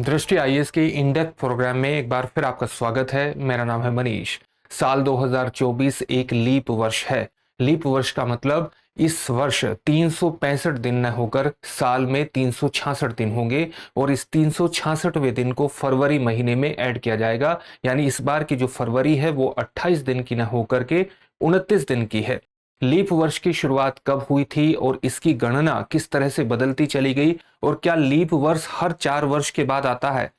दृष्टि आईएएस के in depth programme में एक बार फिर आपका स्वागत है। मेरा नाम है मनीष। साल 2024 एक लीप वर्ष है। लीप वर्ष का मतलब इस वर्ष 365 दिन न होकर साल में 366 दिन होंगे और इस 366वें दिन को फरवरी महीने में ऐड किया जाएगा। यानी इस बार की जो फरवरी है वो 28 दिन की न होकर के 29 दिन की है। लीप वर्ष की शुरुआत कब हुई थी और इसकी गणना किस तरह से बदलती चली गई और क्या लीप वर्ष हर 4 वर्ष के बाद आता है?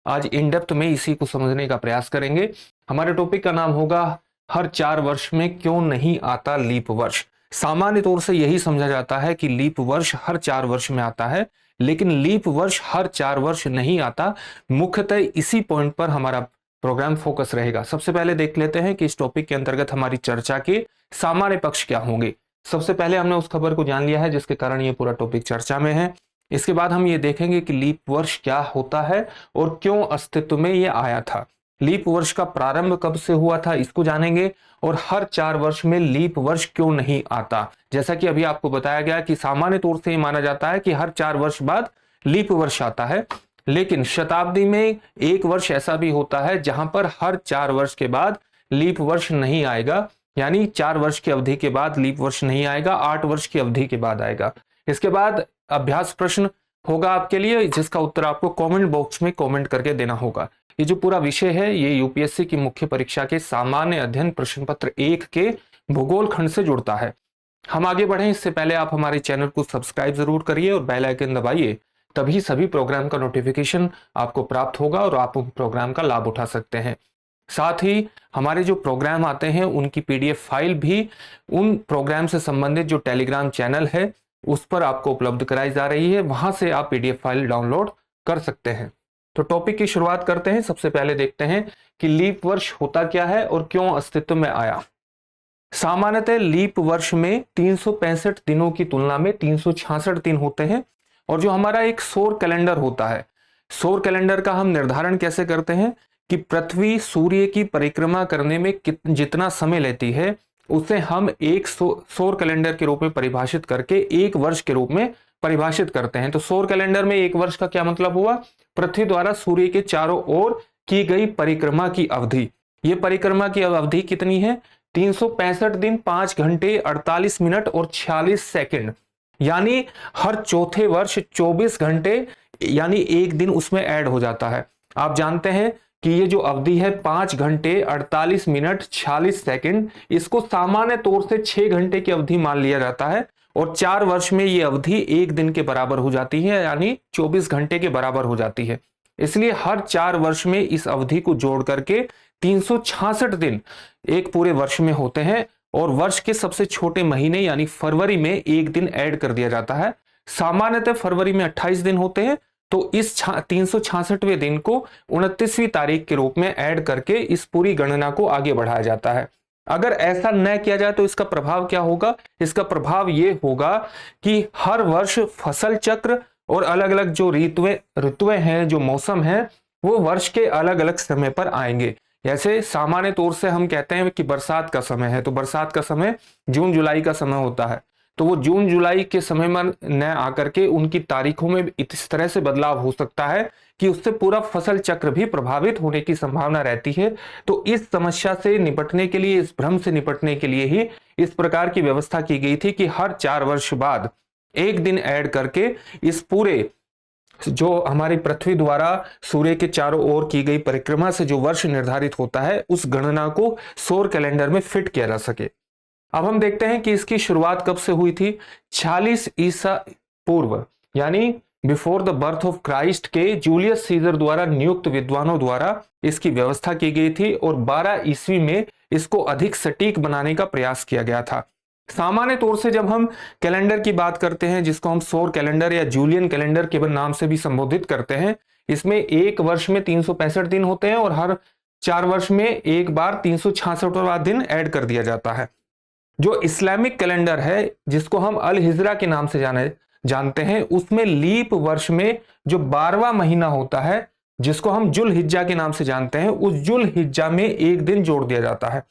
आज इन डेप्थ में इसी को समझने का प्रयास करेंगे। हमारे टॉपिक का नाम होगा हर 4 वर्ष में क्यों नहीं आता लीप वर्ष। सामान्य तौर से यही समझा जाता है कि लीप वर्ष हर 4 वर्ष में आता है, लेकिन लीप वर्ष हर 4 वर्ष नहीं आता। मुख्यतः इसी पॉइंट पर हमारा प्रोग्राम फोकस रहेगा। सबसे पहले देख लेते हैं कि इस टॉपिक के अंतर्गत हमारी चर्चा के सामान्य पक्ष क्या होंगे। सबसे पहले हमने उस खबर को जान लिया है जिसके कारण ये पूरा टॉपिक चर्चा में है। इसके बाद हम ये देखेंगे कि लीप वर्ष क्या होता है और क्यों अस्तित्व में ये आया था। लीप वर्ष का प्रारंभ कब से हुआ था इसको जानेंगे और हर 4 वर्ष में लीप वर्ष क्यों नहीं आता। जैसा कि अभी आपको बताया गया कि सामान्य तौर से ये माना जाता है कि हर 4 वर्ष बाद लीप वर्ष आता है, लेकिन शताब्दी में एक वर्ष ऐसा भी होता है जहां पर हर 4 वर्ष के बाद लीप वर्ष नहीं आएगा। यानी 4 वर्ष की अवधि के बाद लीप वर्ष नहीं आएगा, 8 वर्ष की अवधि के बाद आएगा। इसके बाद अभ्यास प्रश्न होगा आपके लिए, जिसका उत्तर आपको कमेंट बॉक्स में कमेंट करके देना होगा। ये जो पूरा विषय है ये यूपीएससी की मुख्य परीक्षा के सामान्य अध्ययन प्रश्न पत्र 1 के भूगोल खंड से जुड़ता है। हम आगे बढ़ें इससे पहले आप हमारे चैनल को सब्सक्राइब जरूर करिए और बेल आइकन दबाइए, तभी सभी प्रोग्राम का नोटिफिकेशन आपको प्राप्त होगा और आप उन प्रोग्राम का लाभ उठा सकते हैं। साथ ही हमारे जो प्रोग्राम आते हैं उनकी पीडीएफ फाइल भी उन प्रोग्राम से संबंधित जो टेलीग्राम चैनल है उस पर आपको उपलब्ध कराई जा रही है। वहां से आप पीडीएफ फाइल डाउनलोड कर सकते हैं। तो टॉपिक की शुरुआत करते हैं। सबसे पहले देखते हैं कि लीप वर्ष होता क्या है और क्यों अस्तित्व में आया। सामान्यतः लीप वर्ष में 365 दिनों की तुलना में 366 दिन होते हैं। और जो हमारा एक सौर कैलेंडर होता है, सौर कैलेंडर का हम निर्धारण कैसे करते हैं कि पृथ्वी सूर्य की परिक्रमा करने में जितना समय लेती है उसे हम एक सौर कैलेंडर के रूप में परिभाषित करके एक वर्ष के रूप में परिभाषित करते हैं। तो सौर कैलेंडर में एक वर्ष का क्या मतलब हुआ? पृथ्वी द्वारा सूर्य के चारों ओर की गई परिक्रमा की अवधि। ये परिक्रमा की अवधि कितनी है? 365 दिन 5 घंटे 48 मिनट और 46 सेकंड। यानी हर चौथे वर्ष 24 घंटे यानी एक दिन उसमें ऐड हो जाता है। आप जानते हैं कि ये जो अवधि है 5 घंटे 48 मिनट 46 सेकंड, इसको सामान्य तौर से 6 घंटे की अवधि मान लिया जाता है और 4 वर्ष में ये अवधि एक दिन के बराबर हो जाती है, यानी 24 घंटे के बराबर हो जाती है। इसलिए हर 4 वर्ष में इस अवधि को जोड़ करके 366 दिन एक पूरे वर्ष में होते हैं और वर्ष के सबसे छोटे महीने यानी फरवरी में एक दिन ऐड कर दिया जाता है। सामान्यतः फरवरी में 28 दिन होते हैं, तो इस 366वें दिन को 29वीं तारीख के रूप में ऐड करके इस पूरी गणना को आगे बढ़ाया जाता है। अगर ऐसा न किया जाए तो इसका प्रभाव क्या होगा? इसका प्रभाव ये होगा कि हर वर्ष फसल चक्र और अलग अलग जो ऋतुएं हैं, जो मौसम है, वो वर्ष के अलग अलग समय पर आएंगे। जैसे सामान्य तौर से हम कहते हैं कि बरसात का समय है, तो बरसात का समय जून जुलाई का समय होता है। तो वो जून जुलाई के समय में न आकर के उनकी तारीखों में इस तरह से बदलाव हो सकता है कि उससे पूरा फसल चक्र भी प्रभावित होने की संभावना रहती है। तो इस समस्या से निपटने के लिए, इस भ्रम से निपटने के लिए ही इस प्रकार की व्यवस्था की गई थी कि हर 4 वर्ष बाद एक दिन ऐड करके इस पूरे जो हमारी पृथ्वी द्वारा सूर्य के चारों ओर की गई परिक्रमा से जो वर्ष निर्धारित होता है उस गणना को सौर कैलेंडर में फिट किया जा सके। अब हम देखते हैं कि इसकी शुरुआत कब से हुई थी। 46 ईसा पूर्व यानी before the birth of Christ के जूलियस सीजर द्वारा नियुक्त विद्वानों द्वारा इसकी व्यवस्था की गई थी और 12 ईस्वी में इसको अधिक सटीक बनाने का प्रयास किया गया था। सामान्य तौर से जब हम कैलेंडर की बात करते हैं, जिसको हम सौर कैलेंडर या जूलियन कैलेंडर के नाम से भी संबोधित करते हैं, इसमें एक वर्ष में 365 दिन होते हैं और हर 4 वर्ष में एक बार 366वां दिन ऐड कर दिया जाता है। जो इस्लामिक कैलेंडर है, जिसको हम अल हिजरा के नाम से जानते हैं, उसमें लीप वर्ष में जो 12वां महीना होता है जिसको हम जुल हिज्जा के नाम से जानते हैं, उस जुल हिज्जा में एक दिन जोड़ दिया जाता है।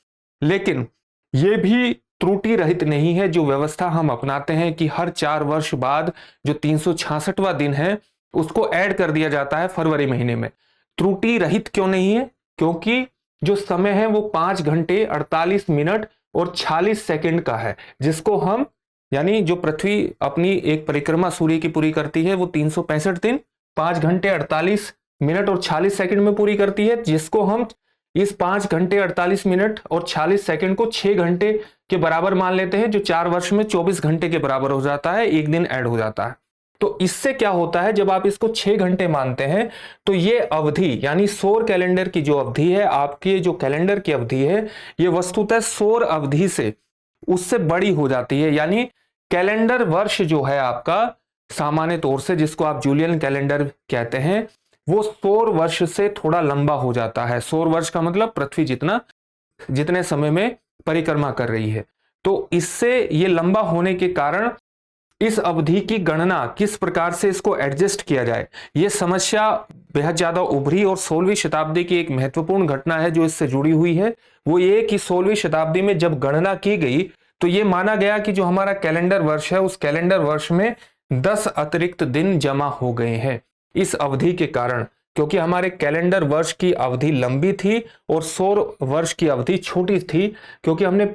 लेकिन यह भी त्रुटि रहित नहीं है जो व्यवस्था हम अपनाते हैं कि हर 4 वर्ष बाद जो 366वां दिन है उसको ऐड कर दिया जाता है फरवरी महीने में। त्रुटि रहित क्यों नहीं है? क्योंकि जो समय है वो 5 घंटे 48 मिनट और 46 सेकंड का है, जिसको हम यानी जो पृथ्वी अपनी एक परिक्रमा सूर्य की पूरी करती है वो 365 दिन 5 घंटे 48 मिनट और 46 सेकंड में पूरी करती है, जिसको हम इस 5 घंटे 48 मिनट और 46 सेकंड को 6 घंटे के बराबर मान लेते हैं, जो 4 वर्ष में 24 घंटे के बराबर हो जाता है, एक दिन ऐड हो जाता है। तो इससे क्या होता है, जब आप इसको 6 घंटे मानते हैं तो ये अवधि यानी सौर कैलेंडर की जो अवधि है, आपके जो कैलेंडर की अवधि है, ये वस्तुतः सौर अवधि से उससे बड़ी हो जाती है। यानी कैलेंडर वर्ष जो है आपका सामान्य तौर से, जिसको आप जूलियन कैलेंडर कहते हैं, वो सौर वर्ष से थोड़ा लंबा हो जाता है। सौर वर्ष का मतलब पृथ्वी जितने समय में परिक्रमा कर रही है। तो इससे ये लंबा होने के कारण इस अवधि की गणना किस प्रकार से इसको एडजस्ट किया जाए, यह समस्या बेहद ज्यादा उभरी और 16वीं शताब्दी की एक महत्वपूर्ण घटना है जो इससे जुड़ी हुई है। वो ये कि 16वीं शताब्दी में जब गणना की गई तो ये माना गया कि जो हमारा कैलेंडर वर्ष है उस कैलेंडर वर्ष में 10 अतिरिक्त दिन जमा हो गए हैं इस अवधि के कारण, क्योंकि हमारे कैलेंडर वर्ष की अवधि लंबी थी और सौर वर्ष की अवधि छोटी थी, क्योंकि हमने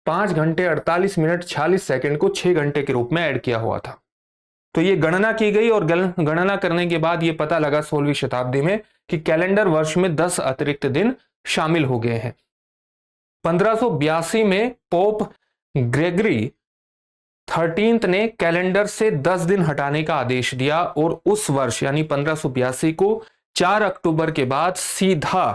5 घंटे 48 मिनट 46 सेकंड को 6 घंटे के रूप में ऐड किया हुआ था। तो ये गणना की गई और गणना करने के बाद ये पता लगा 16वीं शताब्दी में कि कैलेंडर वर्ष में 10 अतिरिक्त दिन शामिल हो गए हैं। 1582 में पोप ग्रेगरी 13 ने कैलेंडर से 10 दिन हटाने का आदेश दिया और उस वर्ष यानी 1582 को 4 अक्टूबर के बाद सीधा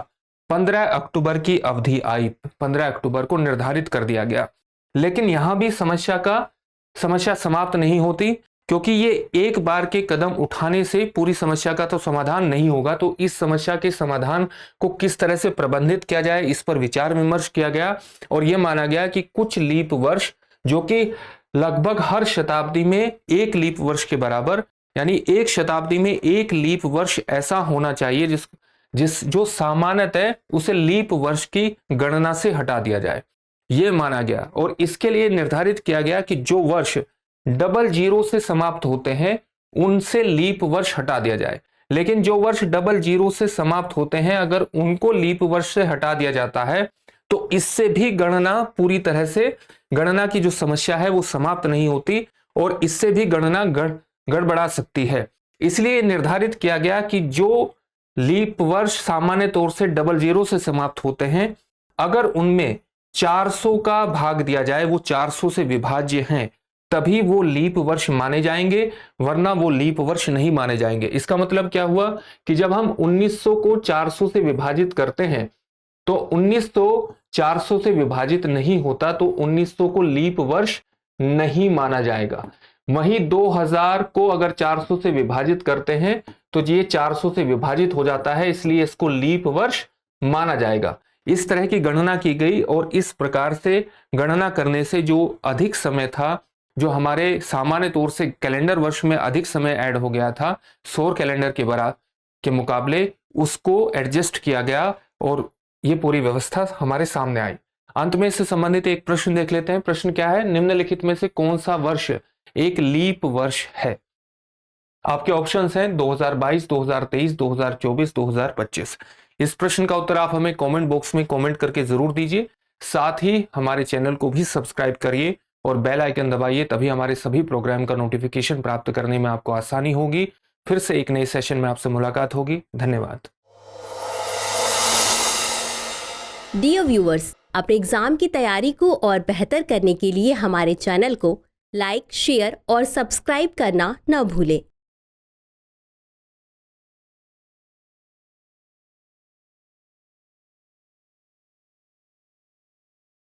15 अक्टूबर की अवधि आई। 15 अक्टूबर को निर्धारित कर दिया गया। लेकिन यहां भी समस्या समाप्त नहीं होती, क्योंकि ये एक बार के कदम उठाने से पूरी समस्या का तो समाधान नहीं होगा। तो इस समस्या के समाधान को किस तरह से प्रबंधित किया जाए, इस पर विचार विमर्श किया गया और यह माना गया कि कुछ लीप वर्ष, जो कि लगभग हर शताब्दी में एक लीप वर्ष के बराबर, यानी एक शताब्दी में एक लीप वर्ष ऐसा होना चाहिए जो सामान्यतः उसे लीप वर्ष की गणना से हटा दिया जाए, यह माना गया। और इसके लिए निर्धारित किया गया कि जो वर्ष 00 से समाप्त होते हैं उनसे लीप वर्ष हटा दिया जाए। लेकिन जो वर्ष 00 से समाप्त होते हैं, अगर उनको लीप वर्ष से हटा दिया जाता है तो इससे भी गणना पूरी तरह से, गणना की जो समस्या है वो समाप्त नहीं होती और इससे भी गणना गड़बड़ा सकती है। इसलिए निर्धारित किया गया कि जो लीप वर्ष सामान्य तौर से 00 से समाप्त होते हैं, अगर उनमें 400 का भाग दिया जाए, वो 400 से विभाज्य हैं, तभी वो लीप वर्ष माने जाएंगे, वरना वो लीप वर्ष नहीं माने जाएंगे। इसका मतलब क्या हुआ कि जब हम 1900 को 400 से विभाजित करते हैं तो 1900 400 से विभाजित नहीं होता, तो 1900 को लीप वर्ष नहीं माना जाएगा। वहीं 2000 को अगर 400 से विभाजित करते हैं तो ये 400 से विभाजित हो जाता है, इसलिए इसको लीप वर्ष माना जाएगा। इस तरह की गणना की गई और इस प्रकार से गणना करने से जो अधिक समय था, जो हमारे सामान्य तौर से कैलेंडर वर्ष में अधिक समय ऐड हो गया था सौर कैलेंडर के मुकाबले, उसको एडजस्ट किया गया और ये पूरी व्यवस्था हमारे सामने आई। अंत में इससे संबंधित एक प्रश्न देख लेते हैं। प्रश्न क्या है, निम्नलिखित में से कौन सा वर्ष एक लीप वर्ष है? आपके ऑप्शंस हैं 2022, 2023, 2024, 2025। इस प्रश्न का उत्तर आप हमें कमेंट बॉक्स में कमेंट करके जरूर दीजिए। साथ ही हमारे चैनल को भी सब्सक्राइब करिए और बेल आइकन दबाइए, तभी हमारे सभी प्रोग्राम का नोटिफिकेशन प्राप्त करने में आपको आसानी होगी। फिर से एक नए सेशन में आपसे मुलाकात होगी। धन्यवाद। डियर व्यूअर्स, अपने एग्जाम की तैयारी को और बेहतर करने के लिए हमारे चैनल को लाइक, शेयर और सब्सक्राइब करना न भूलें।